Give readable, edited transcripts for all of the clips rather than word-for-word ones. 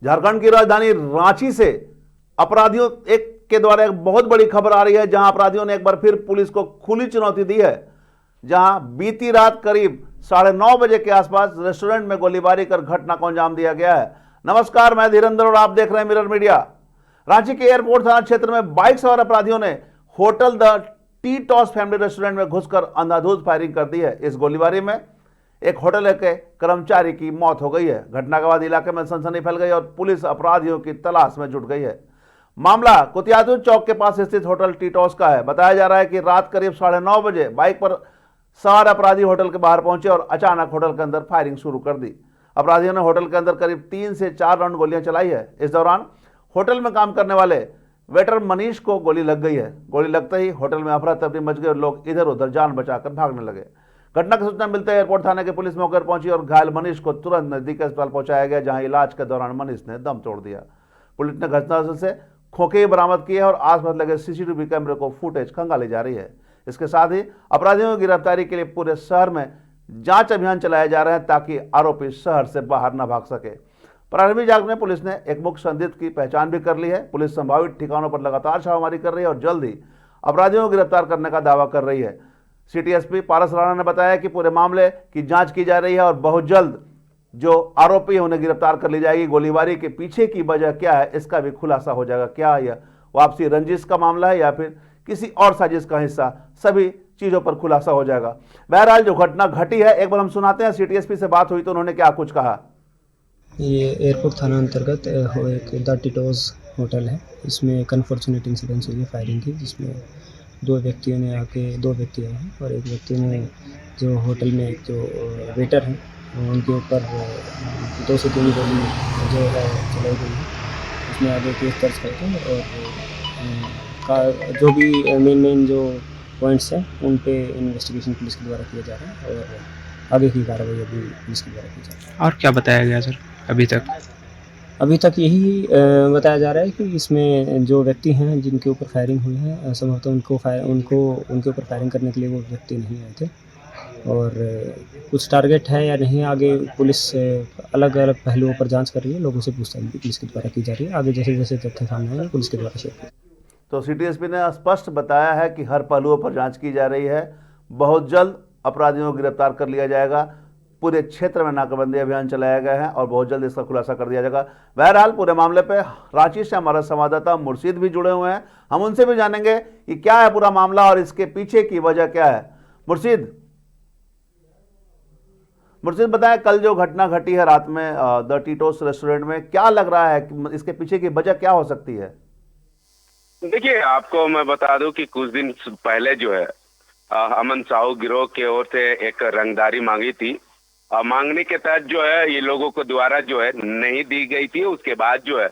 झारखंड की राजधानी रांची से अपराधियों एक के द्वारा एक बहुत बड़ी खबर आ रही है, जहां अपराधियों ने एक बार फिर पुलिस को खुली चुनौती दी है। जहां बीती रात करीब 9:30 बजे के आसपास रेस्टोरेंट में गोलीबारी कर घटना को अंजाम दिया गया है। नमस्कार, मैं धीरेन्द्र और आप देख रहे हैं मिरर मीडिया। रांची के एयरपोर्ट थाना क्षेत्र में बाइक सवार अपराधियों ने hotel the T toss family restaurant में घुसकर अंधाधुंध फायरिंग कर दी है। इस गोलीबारी में एक होटल के कर्मचारी की मौत हो गई है। घटना के बाद इलाके में सनसनी फैल गई और पुलिस अपराधियों की तलाश में जुट गई है। मामला कुतियातू चौक के पास स्थित होटल टी टॉस का है। बताया जा रहा है कि रात करीब 9:30 बजे बाइक पर सवार अपराधी होटल के बाहर पहुंचे और अचानक होटल के अंदर फायरिंग शुरू कर दी। अपराधियों ने होटल के अंदर करीब 3 से 4 राउंड गोलियां चलाई है। इस दौरान होटल में काम करने वाले वेटर मनीष को गोली लग गई है। गोली लगते ही होटल में अफरा तफरी मच गई और लोग इधर उधर जान बचाकर भागने लगे। घटना की सूचना मिलते ही एयरपोर्ट थाने की पुलिस मौके पर पहुंची और घायल मनीष को तुरंत नजदीक अस्पताल पहुंचाया गया, जहां इलाज के दौरान मनीष ने दम तोड़ दिया। पुलिस ने घटनास्थल से खोखे बरामद किए और आसपास लगे सीसीटीवी कैमरे को फुटेज खंगाली जा रही है। इसके साथ ही अपराधियों की गिरफ्तारी के लिए पूरे शहर में जांच अभियान चलाए जा रहे हैं, ताकि आरोपी शहर से बाहर न भाग सके। प्रारंभिक जांच में पुलिस ने एक मुख्य संदिग्ध की पहचान भी कर ली है। पुलिस संभावित ठिकानों पर लगातार छापामारी कर रही है और जल्द ही अपराधियों को गिरफ्तार करने का दावा कर रही है। सिटी एसपी पारस राणा ने बताया कि पूरे मामले की जांच की जा रही है और बहुत जल्द जो आरोपी है उन्हें गिरफ्तार कर ली जाएगी। गोलीबारी के पीछे की वजह क्या है, इसका भी खुलासा हो जाएगा। क्या यह वापसी रंजिश का मामला है या फिर किसी और साजिश का हिस्सा, सभी चीजों पर खुलासा हो जाएगा। बहरहाल जो घटना घटी है, एक बार हम सुनाते हैं। सिटी एसपी से बात हुई तो उन्होंने क्या कुछ कहा। ये एयरपोर्ट थाना अंतर्गत एक द टिटोज होटल है। इसमें एक अनफॉर्चुनेट इंसिडेंस हुई है फायरिंग की, जिसमें दो व्यक्ति आए हैं और एक व्यक्ति ने जो होटल में जो वेटर हैं उनके ऊपर 2 से 3 गोली जो है चलाई गई है। उसमें आगे केस दर्ज करके और जो भी मेन जो पॉइंट्स हैं उन पे इन्वेस्टिगेशन पुलिस के द्वारा किया जा रहा है और आगे की कार्रवाई अभी पुलिस के द्वारा की जा रही है। और क्या बताया गया सर अभी तक यही बताया जा रहा है कि इसमें जो व्यक्ति हैं जिनके ऊपर फायरिंग हुई है, संभवतः उनके ऊपर फायरिंग करने के लिए वो व्यक्ति नहीं आए थे और कुछ टारगेट है या नहीं, आगे पुलिस अलग अलग पहलुओं पर जांच कर रही है। लोगों से पूछताछ भी पुलिस के द्वारा की जा रही है। आगे जैसे जैसे तथ्य सामने आए पुलिस के द्वारा शेयर किया। तो सिटी एसपी ने स्पष्ट बताया है कि हर पहलुओं पर जांच की जा रही है। बहुत जल्द अपराधियों को गिरफ्तार कर लिया जाएगा। पूरे क्षेत्र में नाकाबंदी अभियान चलाया गया है और बहुत जल्द इसका खुलासा कर दिया जाएगा। बहरहाल पूरे मामले पे रांची से हमारा संवाददाता मुर्शीद भी जुड़े हुए हैं। हम उनसे भी जानेंगे कि क्या है पूरा मामला और इसके पीछे की वजह क्या है। मुर्शीद बताएं, कल जो घटना घटी है रात में द टीटोस रेस्टोरेंट में, क्या लग रहा है कि इसके पीछे की वजह क्या हो सकती है। देखिए, आपको मैं बता दूं कि कुछ दिन पहले जो है अमन साहू गिरोह की ओर से एक रंगदारी मांगी थी। मांगने के तहत जो है ये लोगों को द्वारा जो है नहीं दी गई थी। उसके बाद जो है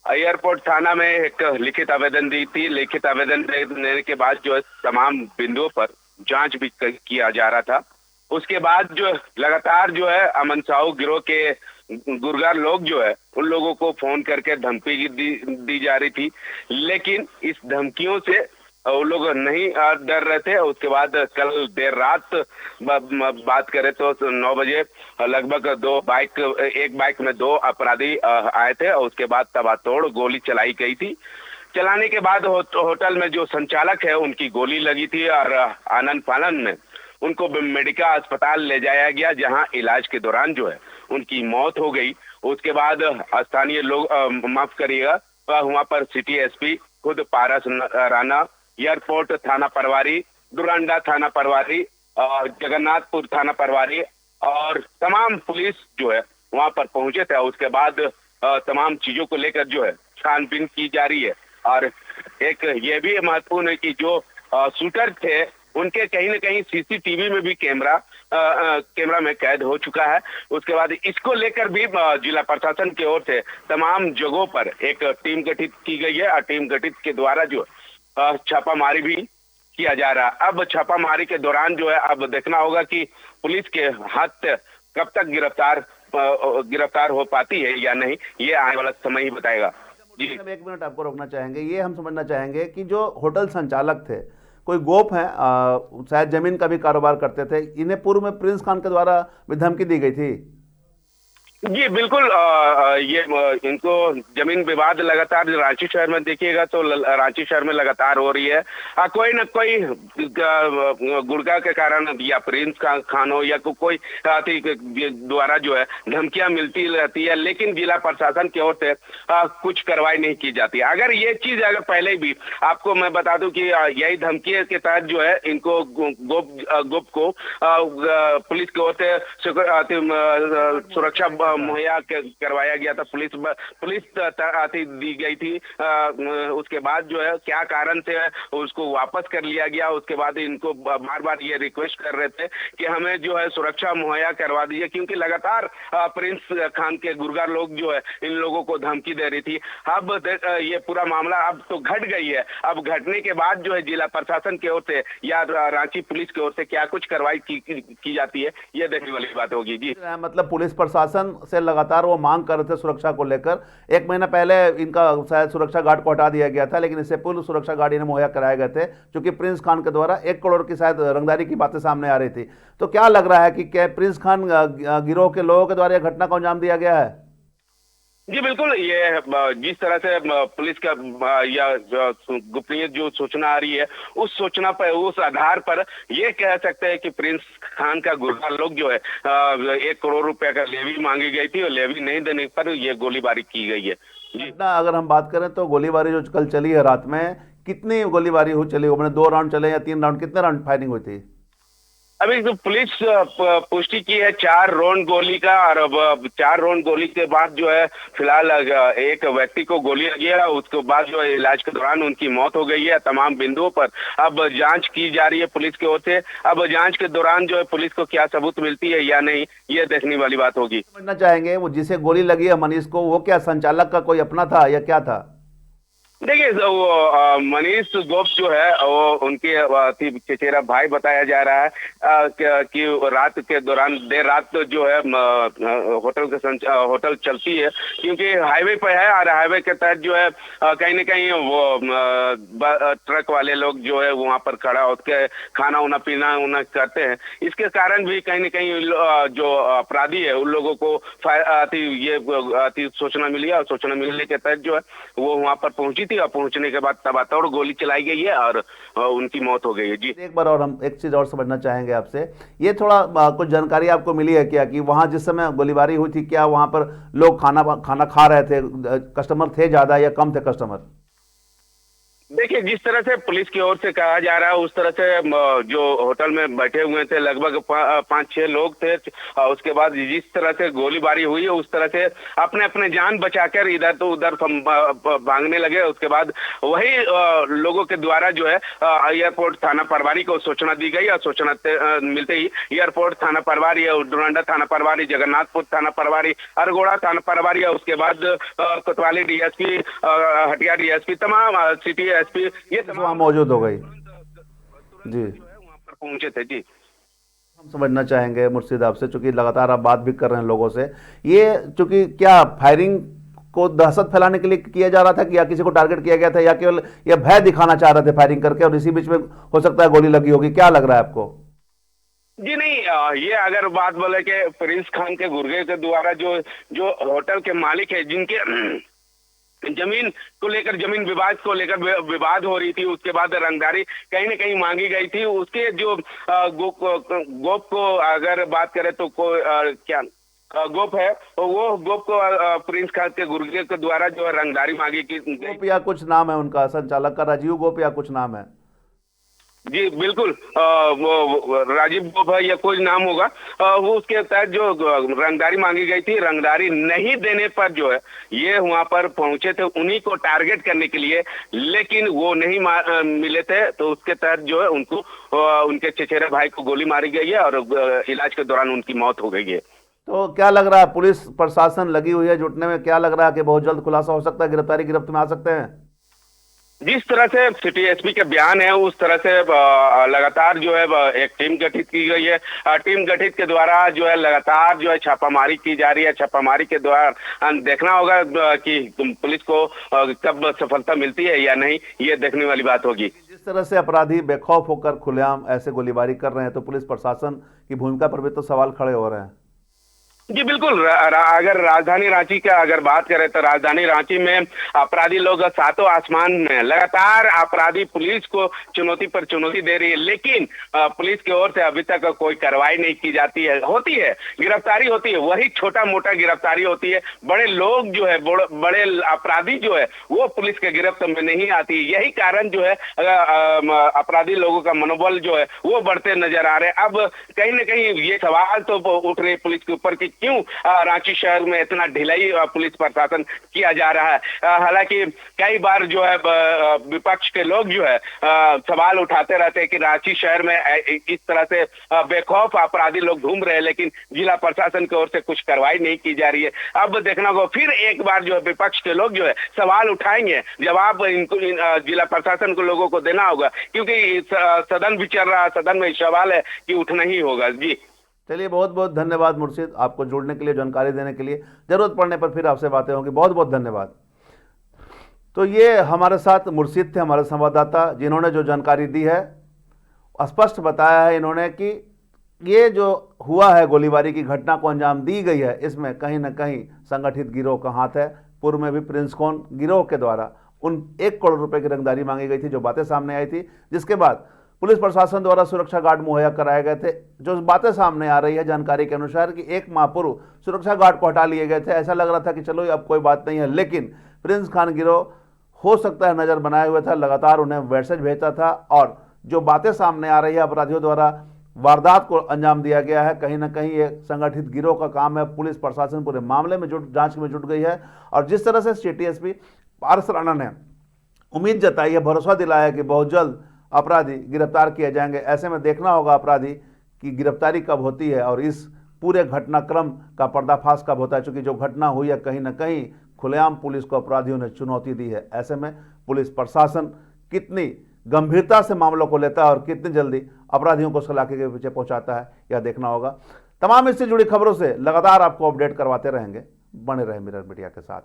एयरपोर्ट थाना में एक लिखित आवेदन दी थी। लिखित आवेदन देने के बाद जो है तमाम बिंदुओं पर जांच भी किया जा रहा था। उसके बाद जो लगातार जो है अमन साहू गिरोह के गुरगार लोग जो है उन लोगों को फोन करके धमकी दी जा रही थी, लेकिन इस धमकियों से वो लोग नहीं डर रहे थे। उसके बाद कल देर रात बात करें तो 9 बजे लगभग एक बाइक में 2 अपराधी आए थे और उसके बाद तबातोड़ गोली चलाई गई थी। चलाने के बाद होटल में जो संचालक है उनकी गोली लगी थी और आनन फानन में उनको मेडिकल अस्पताल ले जाया गया, जहां इलाज के दौरान जो है उनकी मौत हो गई। उसके बाद स्थानीय लोग माफ करिएगा, वहां पर सिटी एसपी खुद पारस राणा, एयरपोर्ट थाना प्रभारी, डुरांडा थाना प्रभारी, जगन्नाथपुर थाना प्रभारी और तमाम पुलिस जो है वहां पर पहुंचे थे। उसके बाद तमाम चीजों को लेकर जो है छानबीन की जा रही है और एक ये भी महत्वपूर्ण है कि जो शूटर थे उनके कहीं न कहीं सीसीटीवी में भी कैमरा में कैद हो चुका है। उसके बाद इसको लेकर भी जिला प्रशासन की ओर से तमाम जगहों पर एक टीम गठित की गई है और टीम गठित के द्वारा जो छापामारी भी किया जा रहा है। अब छापामारी के दौरान जो है अब देखना होगा कि पुलिस के हाथ कब तक गिरफ्तार हो पाती है या नहीं, ये आने वाला समय ही बताएगा। जी, 1 मिनट आपको रोकना चाहेंगे। ये हम समझना चाहेंगे कि जो होटल संचालक थे, कोई गोप हैं, शायद जमीन का भी कारोबार करते थे, इन्हें पूर्व में प्रिंस खान के द्वारा भी धमकी दी गई थी। जी बिल्कुल इनको जमीन विवाद लगातार रांची शहर में देखिएगा तो रांची शहर में लगातार हो रही है। कोई न कोई गुड़गा के कारण या प्रिंस खान हो या कोई द्वारा जो है धमकियां मिलती रहती है, लेकिन जिला प्रशासन की ओर से कुछ कार्रवाई नहीं की जाती। अगर ये चीज अगर पहले भी आपको मैं बता दूं कि यही धमकी के तहत जो है इनको गुप्त को पुलिस की ओर से सुरक्षा मुहैया करवाया गया था। पुलिस दी गई थी। उसके बाद जो है क्या कारण से उसको वापस कर लिया गया। उसके बाद इनको बार बार ये रिक्वेस्ट कर रहे थे कि हमें जो है सुरक्षा मुहैया करवा दीजिए, क्योंकि लगातार प्रिंस खान के गुर्गा लोग जो है इन लोगों को धमकी दे रही थी। अब ये पूरा मामला अब तो घट गई है। अब घटने के बाद जो है जिला प्रशासन की ओर से या रांची पुलिस की ओर से क्या कुछ कार्रवाई की जाती है, ये देखने वाली बात होगी। जी मतलब पुलिस प्रशासन से लगातार वो मांग कर रहे थे सुरक्षा को लेकर। एक महीना पहले इनका शायद सुरक्षा गार्ड को हटा दिया गया था, लेकिन इससे पूर्व सुरक्षा गार्ड इन्हें मुहैया कराए गए थे, क्योंकि प्रिंस खान के द्वारा 1 करोड़ की शायद रंगदारी की बातें सामने आ रही थी। तो क्या लग रहा है कि क्या प्रिंस खान गिरोह के लोगों के द्वारा यह घटना को अंजाम दिया गया है? जी बिल्कुल, ये जिस तरह से पुलिस का या गोपनीय जो सूचना आ रही है, उस सूचना पर उस आधार पर ये कह सकते हैं कि प्रिंस खान का गुर्गा लोग जो है 1 करोड़ रुपए का लेवी मांगी गई थी और लेवी नहीं देने पर ये गोलीबारी की गई है। जी अगर हम बात करें तो गोलीबारी जो कल चली है रात में, कितनी गोलीबारी हो चली? मैंने 2 राउंड चले या 3 राउंड, कितने राउंड फायरिंग हुई थी? अभी तो पुलिस पुष्टि की है 4 राउंड गोली का, और अब 4 राउंड गोली के बाद जो है फिलहाल एक व्यक्ति को गोली लगी है। उसके बाद जो है इलाज के दौरान उनकी मौत हो गई है। तमाम बिंदुओं पर अब जांच की जा रही है पुलिस की ओर से। अब जांच के दौरान जो है पुलिस को क्या सबूत मिलती है या नहीं, ये देखने वाली बात होगी। समझना चाहेंगे वो जिसे गोली लगी है मनीष को, वो क्या संचालक का कोई अपना था या क्या था? देखिए वो मनीष गोप जो है वो उनके चचेरा भाई बताया जा रहा है कि रात के दौरान देर रात जो है होटल चलती है, क्योंकि हाईवे पर है और हाईवे के तहत जो है कहीं न कहीं वो ट्रक वाले लोग जो है वहां पर खड़ा होकर खाना उना पीना उना करते हैं। इसके कारण भी कहीं न कहीं जो अपराधी है उन लोगों को ये सूचना मिली है, और सूचना मिलने के तहत जो है वो वहां पर पहुंची थी, और पहुंचने के बाद तबातौड़ गोली चलाई गई है और उनकी मौत हो गई है। जी एक बार और हम एक चीज और समझना चाहेंगे आपसे, ये थोड़ा कुछ जानकारी आपको मिली है क्या कि वहां जिस समय गोलीबारी हुई थी, क्या वहां पर लोग खाना खा रहे थे? कस्टमर थे ज्यादा या कम थे कस्टमर? देखिए जिस तरह से पुलिस की ओर से कहा जा रहा है, उस तरह से जो होटल में बैठे हुए थे लगभग 5-6 लोग थे। उसके बाद जिस तरह से गोलीबारी हुई है उस तरह से अपने अपने जान बचाकर इधर तो उधर भागने लगे। उसके बाद वही लोगों के द्वारा जो है एयरपोर्ट थाना प्रभारी को सूचना दी गई, और सूचना मिलते ही एयरपोर्ट थाना प्रभारी, डोरंडा थाना प्रभारी, जगन्नाथपुर थाना प्रभारी, अरगोड़ा थाना प्रभारी, उसके बाद कोतवाली डीएसपी, हटिया डीएसपी, तमाम सिटी एसपी, ये तमाम मौजूद हो गई। जी वहां पर पहुंचे थे। जी हम समझना चाहेंगे मुर्शिद आपसे, चूंकि लगातार आप बात भी कर रहे हैं लोगों से, ये चूंकि क्या फायरिंग को दहशत फैलाने के लिए किया जा रहा था कि या किसी को टारगेट किया गया था, या केवल यह भय दिखाना चाह रहे थे फायरिंग करके और इसी बीच में हो सकता है गोली लगी होगी? क्या लग रहा है आपको? जी नहीं, ये अगर बात बोले कि प्रिंस खान के गुर्गे के द्वारा जो होटल के मालिक है, जिनके जमीन को लेकर, जमीन विवाद को लेकर विवाद हो रही थी, उसके बाद रंगदारी कहीं न कहीं मांगी गई थी। उसके जो गोप को अगर बात करें तो क्या गोप है, तो वो गोप को प्रिंस खान के गुर्गे के द्वारा जो रंगदारी मांगी की गोप या कुछ नाम है उनका, संचालक का राजीव गोप या कुछ नाम है? जी बिल्कुल, वो राजीव गोप है या कोई नाम होगा। वो उसके तहत जो रंगदारी मांगी गई थी, रंगदारी नहीं देने पर जो है ये वहां पर पहुंचे थे उन्हीं को टारगेट करने के लिए, लेकिन वो नहीं मिले थे। तो उसके तहत जो है उनको उनके चचेरे भाई को गोली मारी गई है और इलाज के दौरान उनकी मौत हो गई है। तो क्या लग रहा है, पुलिस प्रशासन लगी हुई है जुटने में? क्या लग रहा है कि बहुत जल्द खुलासा हो सकता है, गिरफ्त में आ सकते हैं? जिस तरह से सिटी एसपी के बयान है उस तरह से लगातार जो है एक टीम गठित की गई है। टीम गठित के द्वारा जो है लगातार जो है छापामारी की जा रही है। छापामारी के द्वारा देखना होगा कि पुलिस को कब सफलता मिलती है या नहीं, ये देखने वाली बात होगी। जिस तरह से अपराधी बेखौफ होकर खुलेआम ऐसे गोलीबारी कर रहे हैं, तो पुलिस प्रशासन की भूमिका पर भी तो सवाल खड़े हो रहे हैं। जी बिल्कुल। अगर राजधानी रांची का अगर बात करें तो राजधानी रांची में अपराधी लोग सातों आसमान में लगातार अपराधी पुलिस को चुनौती पर चुनौती दे रही है, लेकिन पुलिस की ओर से अभी तक कोई कार्रवाई नहीं की जाती है। होती है गिरफ्तारी होती है, वही छोटा मोटा गिरफ्तारी होती है। बड़े लोग जो है, बड़े अपराधी जो है वो पुलिस के गिरफ्त में नहीं आती। यही कारण जो है अपराधी लोगों का मनोबल जो है वो बढ़ते नजर आ रहे हैं। अब कहीं ना कहीं ये सवाल तो उठ रहे पुलिस के ऊपर कि क्यों रांची शहर में इतना ढिलाई पुलिस प्रशासन किया जा रहा है। हालांकि कई बार जो है विपक्ष के लोग जो है सवाल उठाते रहते हैं कि रांची शहर में इस तरह से बेखौफ अपराधी लोग घूम रहे हैं, लेकिन जिला प्रशासन की ओर से कुछ कार्रवाई नहीं की जा रही है। अब देखना होगा फिर एक बार जो है विपक्ष के लोग जो है सवाल उठाएंगे, जवाब इनको जिला प्रशासन को लोगों को देना होगा, क्योंकि सदन भी चल रहा है, सदन में सवाल है कि उठना ही होगा। जी चलिए, बहुत बहुत धन्यवाद मुर्शिद, आपको जुड़ने के लिए, जानकारी देने के लिए। जरूरत पड़ने पर फिर आपसे बातें होंगी। बहुत बहुत धन्यवाद। तो ये हमारे साथ मुर्शिद थे, हमारे संवाददाता, जिन्होंने जो जानकारी दी है, स्पष्ट बताया है इन्होंने कि ये जो हुआ है, गोलीबारी की घटना को अंजाम दी गई है, इसमें कहीं ना कहीं संगठित गिरोह का हाथ है। पूर्व में भी प्रिंसकॉन गिरोह के द्वारा उन 1 करोड़ रुपए की रंगदारी मांगी गई थी, जो बातें सामने आई थी, जिसके बाद पुलिस प्रशासन द्वारा सुरक्षा गार्ड मुहैया कराए गए थे। जो बातें सामने आ रही है जानकारी के अनुसार कि 1 माह पूर्व सुरक्षा गार्ड को हटा लिए गए थे। ऐसा लग रहा था कि चलो अब कोई बात नहीं है, लेकिन प्रिंस खान गिरोह हो सकता है नजर बनाए हुए था, लगातार उन्हें मैसेज भेजता था, और जो बातें सामने आ रही है अपराधियों द्वारा वारदात को अंजाम दिया गया है, कहीं ना कहीं ये संगठित गिरोह का काम है। पुलिस प्रशासन पूरे मामले में जांच में जुट गई है, और जिस तरह से सिटी एसपी पारस राणा ने उम्मीद जताई है, भरोसा दिलाया कि बहुत जल्द अपराधी गिरफ्तार किए जाएंगे। ऐसे में देखना होगा अपराधी की गिरफ्तारी कब होती है और इस पूरे घटनाक्रम का पर्दाफाश कब होता है, क्योंकि जो घटना हुई है कहीं ना कहीं खुलेआम पुलिस को अपराधियों ने चुनौती दी है। ऐसे में पुलिस प्रशासन कितनी गंभीरता से मामलों को लेता है और कितनी जल्दी अपराधियों को सलाखे के पीछे पहुंचाता है, यह देखना होगा। तमाम इससे जुड़ी खबरों से लगातार आपको अपडेट करवाते रहेंगे। बने रहे मिरर मीडिया के साथ।